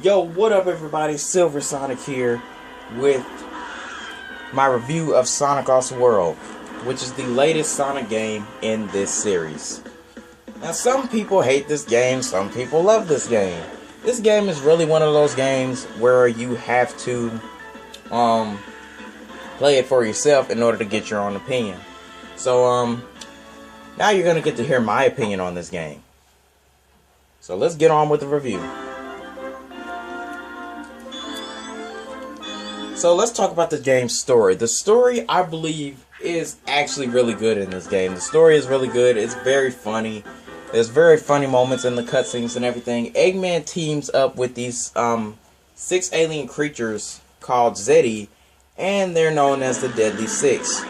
Yo, what up everybody? Silver Sonic here with my review of Sonic Awesome World, which is the latest Sonic game in this series. Now some people hate this game, some people love this game. This game is really one of those games where you have to play it for yourself in order to get your own opinion. So now you're gonna get to hear my opinion on this game. So let's get on with the review. So let's talk about the game's story. The story, I believe, is actually really good in this game. The story is really good. It's very funny. There's very funny moments in the cutscenes and everything. Eggman teams up with these 6 alien creatures called Zeddy, and they're known as the Deadly Six.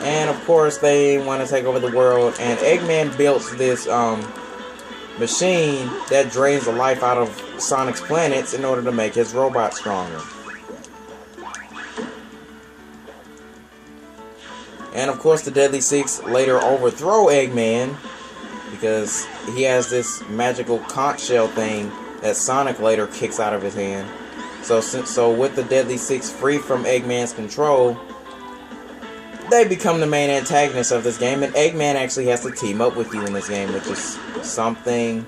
And of course, they want to take over the world. And Eggman builds this machine that drains the life out of Sonic's planets in order to make his robot stronger. And of course the Deadly Six later overthrow Eggman because he has this magical conch shell thing that Sonic later kicks out of his hand. So with the Deadly Six free from Eggman's control, they become the main antagonists of this game, and Eggman actually has to team up with you in this game, which is something,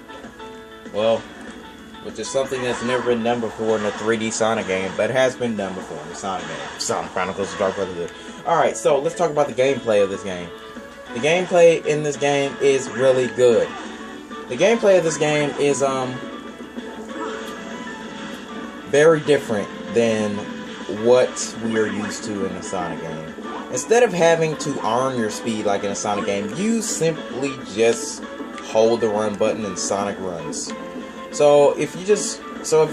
that's never been done before in a 3D Sonic game, but has been done before in the Sonic game. Sonic Chronicles of Dark Brotherhood. Alright, so let's talk about the gameplay of this game. The gameplay in this game is really good. The gameplay of this game is very different than what we are used to in a Sonic game. Instead of having to earn your speed like in a Sonic game, you simply just hold the run button and Sonic runs. So if you just hold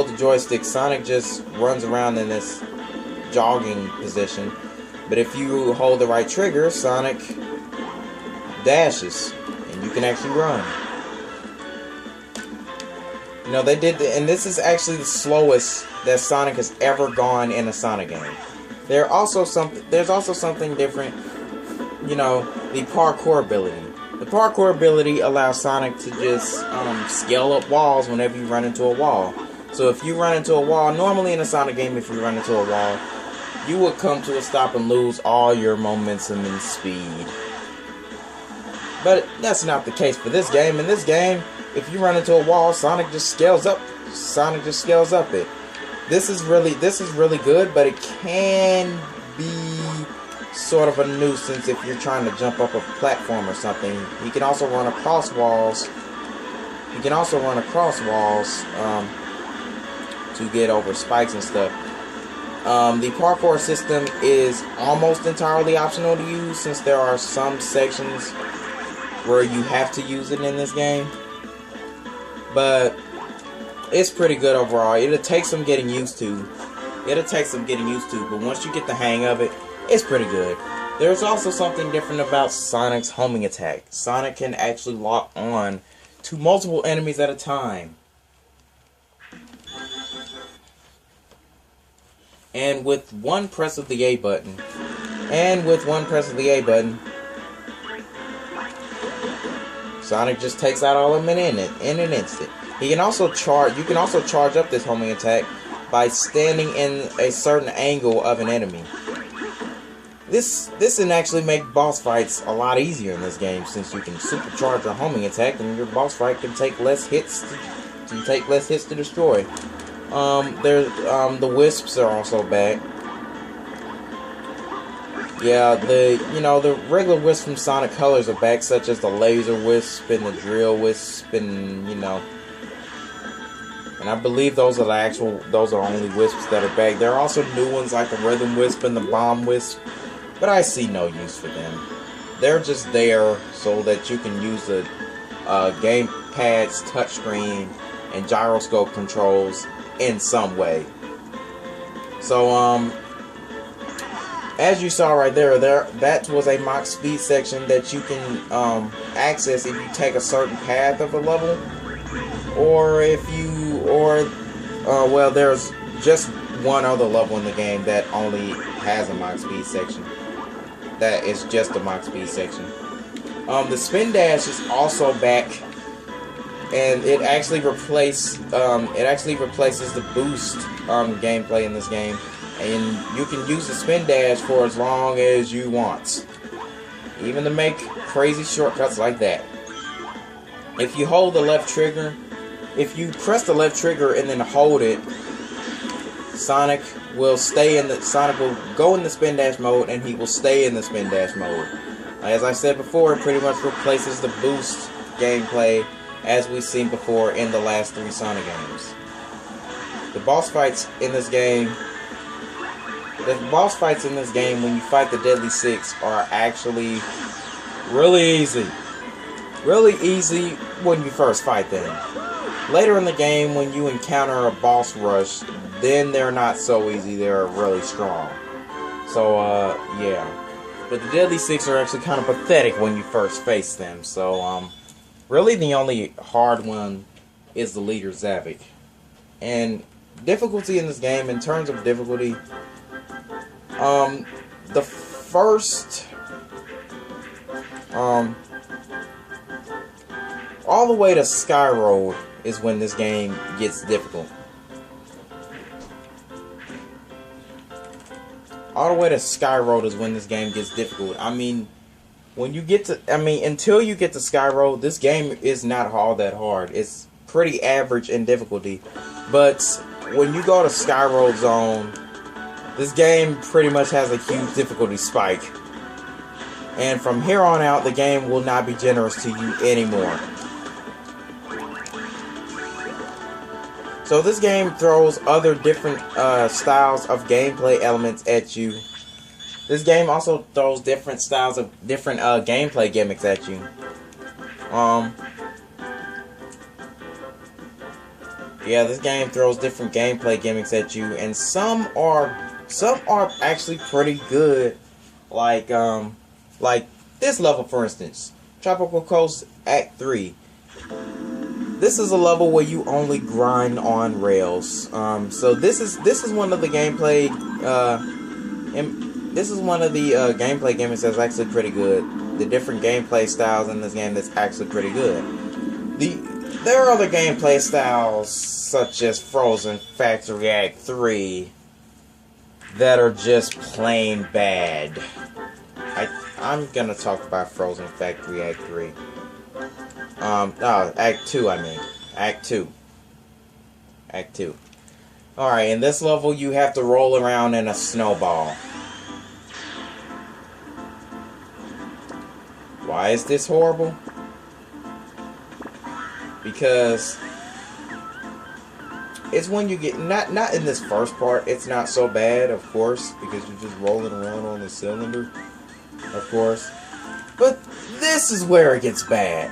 the joystick, Sonic just runs around in this jogging position. But if you hold the right trigger, Sonic dashes and you can actually run. You know, and this is actually the slowest that Sonic has ever gone in a Sonic game. There's also something different, you know, the parkour ability. The parkour ability allows Sonic to just scale up walls whenever you run into a wall. So if you run into a wall, normally in a Sonic game, if you run into a wall, you would come to a stop and lose all your momentum and speed. But that's not the case for this game. In this game, if you run into a wall, Sonic just scales up. Sonic just scales up it. This is really good, but it can be sort of a nuisance if you're trying to jump up a platform or something. You can also run across walls. To get over spikes and stuff. The parkour system is almost entirely optional to use, since there are some sections where you have to use it in this game. But it's pretty good overall. It'll take some getting used to. But once you get the hang of it, it's pretty good. There's also something different about Sonic's homing attack. Sonic can actually lock on to multiple enemies at a time. And with one press of the A button, Sonic just takes out all of them in an instant. You can also charge up this homing attack by standing in a certain angle of an enemy. This can actually make boss fights a lot easier in this game, since you can supercharge your homing attack and your boss fight can take less hits to destroy. The wisps are also back. Yeah, the regular wisps from Sonic Colors are back, such as the Laser Wisp and the Drill Wisp, and and I believe those are only wisps that are back. There are also new ones like the Rhythm Wisp and the Bomb Wisp, but I see no use for them. They're just there so that you can use the gamepad's touchscreen and gyroscope controls in some way. So as you saw right there, that was a mock speed section that you can access if you take a certain path of a level, or there's just one other level in the game that only has a mock speed section. That is just a mock speed section. The spin dash is also back and it actually replaces the boost gameplay in this game, and you can use the spin dash for as long as you want, even to make crazy shortcuts like that. If you hold the left trigger, if you press the left trigger and then hold it, Sonic will go in the spin dash mode, and he will stay in the spin dash mode. As I said before, it pretty much replaces the boost gameplay as we've seen before in the last 3 Sonic games. The boss fights in this game, when you fight the Deadly Six, are actually really easy. Really easy when you first fight them. Later in the game, when you encounter a boss rush, then they're not so easy, they're really strong. So, yeah. But the Deadly Six are actually kind of pathetic when you first face them. So, really the only hard one is the leader, Zavik. And difficulty in this game, in terms of difficulty, the first, all the way to Sky Road is when this game gets difficult. All the way to Sky Road is when this game gets difficult. I mean, until you get to Sky Road, this game is not all that hard. It's pretty average in difficulty. But when you go to Sky Road Zone, this game pretty much has a huge difficulty spike. And from here on out, the game will not be generous to you anymore. So this game throws other different styles of gameplay elements at you. This game also throws different styles of different gameplay gimmicks at you. Yeah, this game throws different gameplay gimmicks at you, and some are actually pretty good. Like this level, for instance, Tropical Coast Act 3. This is a level where you only grind on rails. So this is one of the gameplay gameplay gimmicks that's actually pretty good. The different gameplay styles in this game that's actually pretty good. There are other gameplay styles such as Frozen Factory Act 3 that are just plain bad. I'm gonna talk about Frozen Factory Act 3. Act 2, I mean. Act 2. Alright, in this level you have to roll around in a snowball. Why is this horrible? Because it's when you get, not in this first part, it's not so bad, of course, because you're just rolling around on the cylinder, of course. But this is where it gets bad.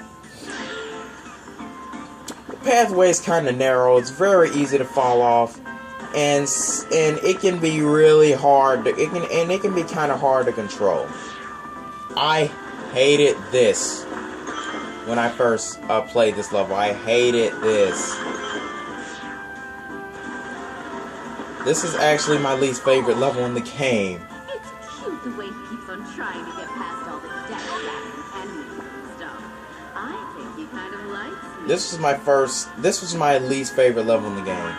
Pathway is kind of narrow. It's very easy to fall off, and it can be really hard. It can be kind of hard to control. I hated this when I first played this level. I hated this. This is actually my least favorite level in the game. It's cute the way he keeps on trying to get past all the death and stuff. I think he kind of likes me. This was my least favorite level in the game.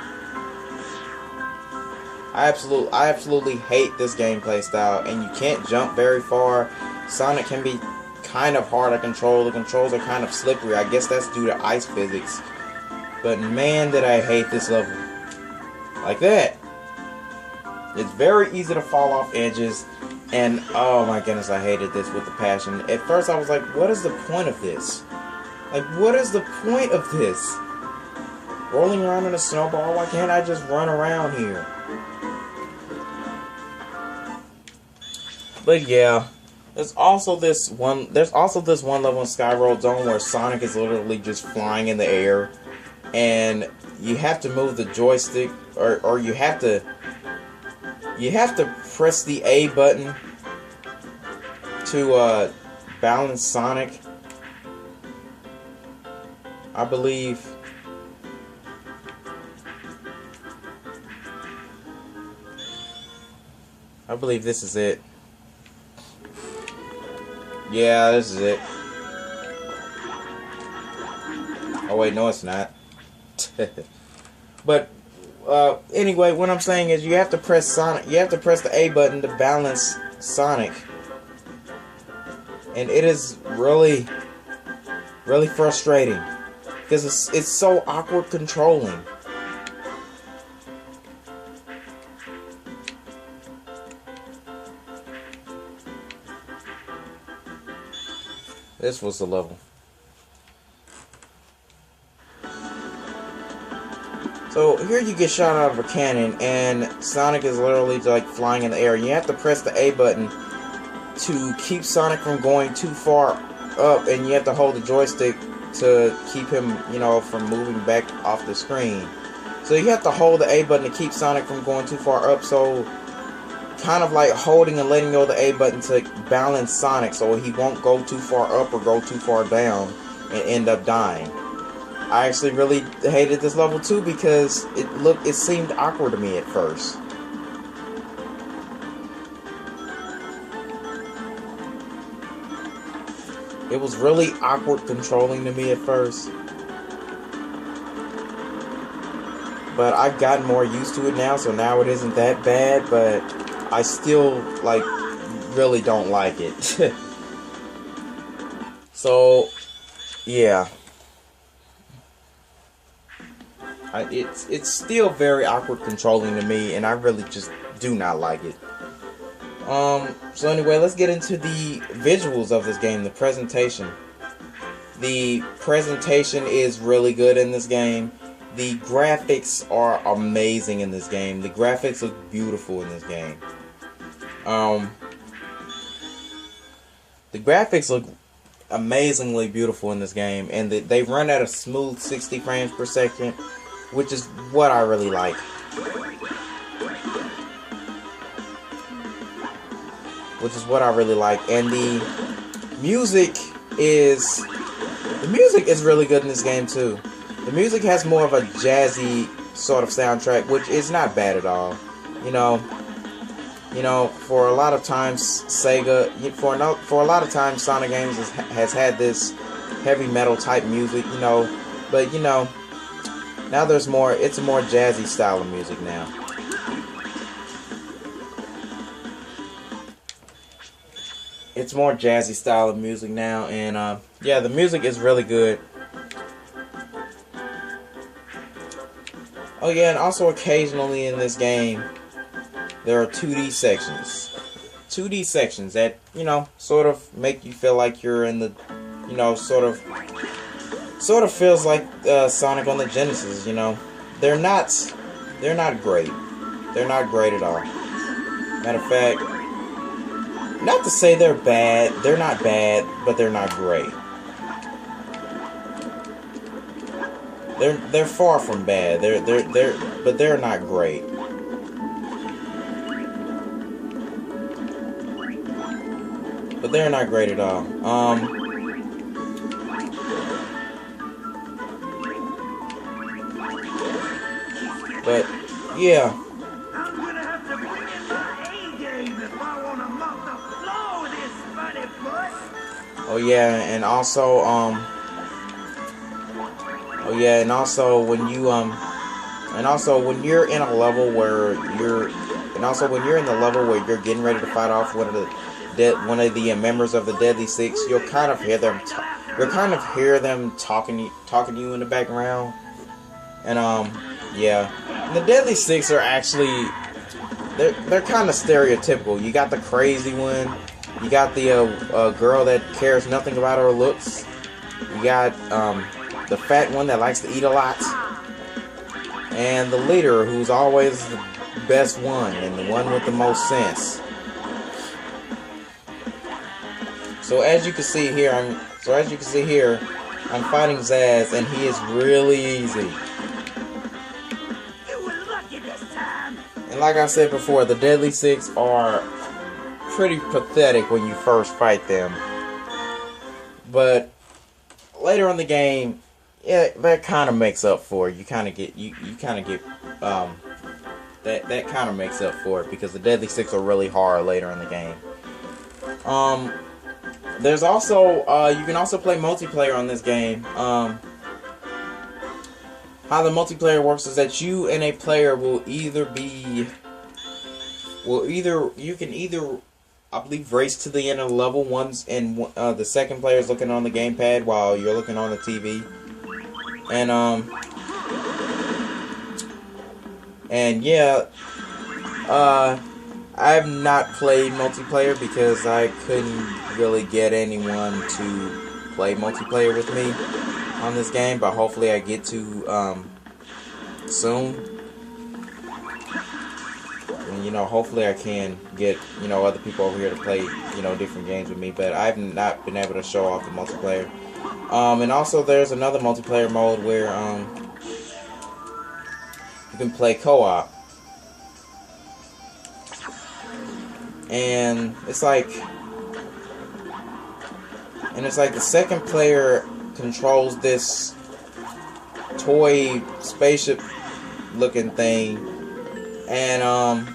I absolutely hate this gameplay style, and you can't jump very far. Sonic can be kind of hard to control. The controls are kind of slippery. I guess that's due to ice physics. But man, did I hate this level. Like that. It's very easy to fall off edges, and oh my goodness, I hated this with a passion. At first I was like, what is the point of this? Like, what is the point of this? Rolling around in a snowball? Why can't I just run around here? But yeah, there's also this one level in Sky Road Zone where Sonic is literally just flying in the air, and you have to move the joystick, or you have to press the A button to balance Sonic. I believe this is it. Yeah, this is it. Oh Oh wait, no, it's not. But anyway, what I'm saying is you have to press Sonic. You have to press the A button to balance Sonic, and it is really, really frustrating because it's so awkward controlling. This was the level. So here you get shot out of a cannon, and Sonic is literally like flying in the air. You have to press the A button to keep Sonic from going too far up, and you have to hold the joystick to keep him, you know, from moving back off the screen. So you have to hold the A button to keep Sonic from going too far up. So kind of like holding and letting go of the A button to balance Sonic so he won't go too far up or go too far down and end up dying. I actually really hated this level too because it seemed awkward to me at first. It was really awkward controlling to me at first. But I've gotten more used to it now, so now it isn't that bad, but I still, like, really don't like it. So, yeah. It's still very awkward controlling to me, and I really just do not like it. So anyway, let's get into the visuals of this game, the presentation. The presentation is really good in this game. The graphics are amazing in this game. The graphics look beautiful in this game. The graphics look amazingly beautiful in this game, and they run at a smooth 60 frames per second, which is what I really like. And the music is really good in this game too. The music has more of a jazzy sort of soundtrack, which is not bad at all. You know, for a lot of times Sega, for a lot of times Sonic games has had this heavy metal type music, you know, but you know, now it's a more jazzy style of music now. It's more jazzy style of music now, and yeah, the music is really good. Oh yeah, and also occasionally in this game, there are 2D sections. 2D sections that, you know, sort of make you feel like you're in the, you know, sort of feels like Sonic on the Genesis, you know. They're not great. They're not great at all. Matter of fact, not to say they're bad. They're not bad, but they're not great. They're far from bad. But they're not great. But they're not great at all. But yeah. I'm gonna have to bring in my A game if I wanna mop the floor with this funny butt. Oh yeah, and also when you're in a level where you're getting ready to fight off one of the members of the Deadly Six, you'll kind of hear them talking to you in the background. And yeah, and the Deadly Six are actually they're kind of stereotypical. You got the crazy one, you got the girl that cares nothing about her looks, you got the fat one that likes to eat a lot, and the leader who's always the best one and the one with the most sense. So as you can see here, I'm fighting Zaz, and he is really easy. You were lucky this time. And like I said before, the Deadly Six are pretty pathetic when you first fight them. But later in the game, yeah, that kind of makes up for it. You kind of get that kind of makes up for it because the Deadly Six are really hard later in the game. There's also you can also play multiplayer on this game. how the multiplayer works is that you and a player will either you can either, I believe, race to the end of the level once, and the second player is looking on the gamepad while you're looking on the TV. And yeah, I've not played multiplayer because I couldn't really get anyone to play multiplayer with me on this game, but hopefully I get to soon. And, you know, hopefully I can get, you know, other people over here to play, you know, different games with me, but I've not been able to show off the multiplayer. And also there's another multiplayer mode where you can play co-op. And it's like the second player controls this toy spaceship looking thing, and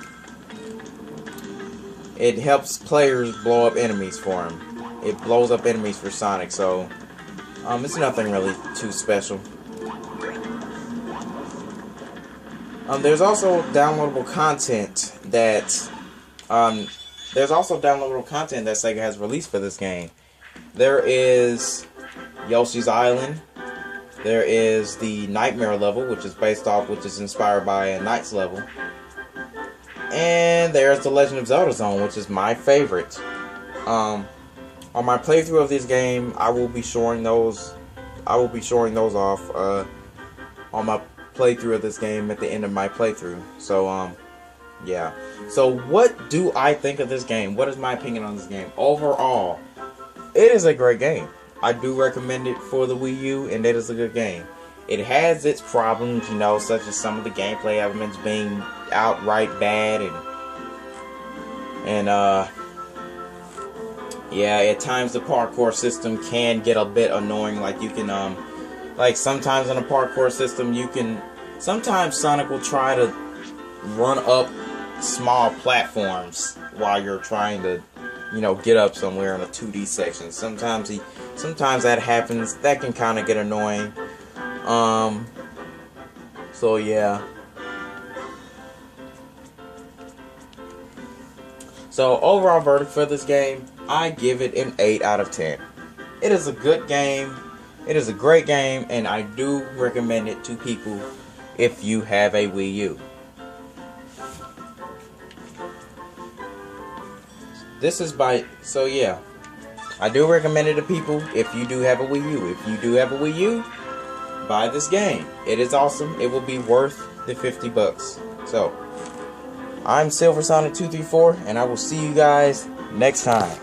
it helps players blow up enemies for him. It blows up enemies for Sonic, so it's nothing really too special. There's also downloadable content that Sega has released for this game. There is Yoshi's Island. There is the Nightmare level, which is inspired by a Knight's level. And there's the Legend of Zelda Zone, which is my favorite. On my playthrough of this game, I will be showing those off on my playthrough of this game at the end of my playthrough. So yeah. So what do I think of this game? What is my opinion on this game? Overall, it is a great game. I do recommend it for the Wii U, and it is a good game. It has its problems, you know, such as some of the gameplay elements being outright bad, and yeah, at times the parkour system can get a bit annoying. Like you can like sometimes in a parkour system sometimes Sonic will try to run up small platforms while you're trying to, you know, get up somewhere in a 2D section. Sometimes that happens. That can kind of get annoying. So yeah. So overall verdict for this game, I give it an 8 out of 10. It is a good game. It is a great game, and I do recommend it to people if you have a Wii U. So yeah, I do recommend it to people if you do have a Wii U. If you do have a Wii U, buy this game. It is awesome. It will be worth the $50. So, I'm SilverSonic234, and I will see you guys next time.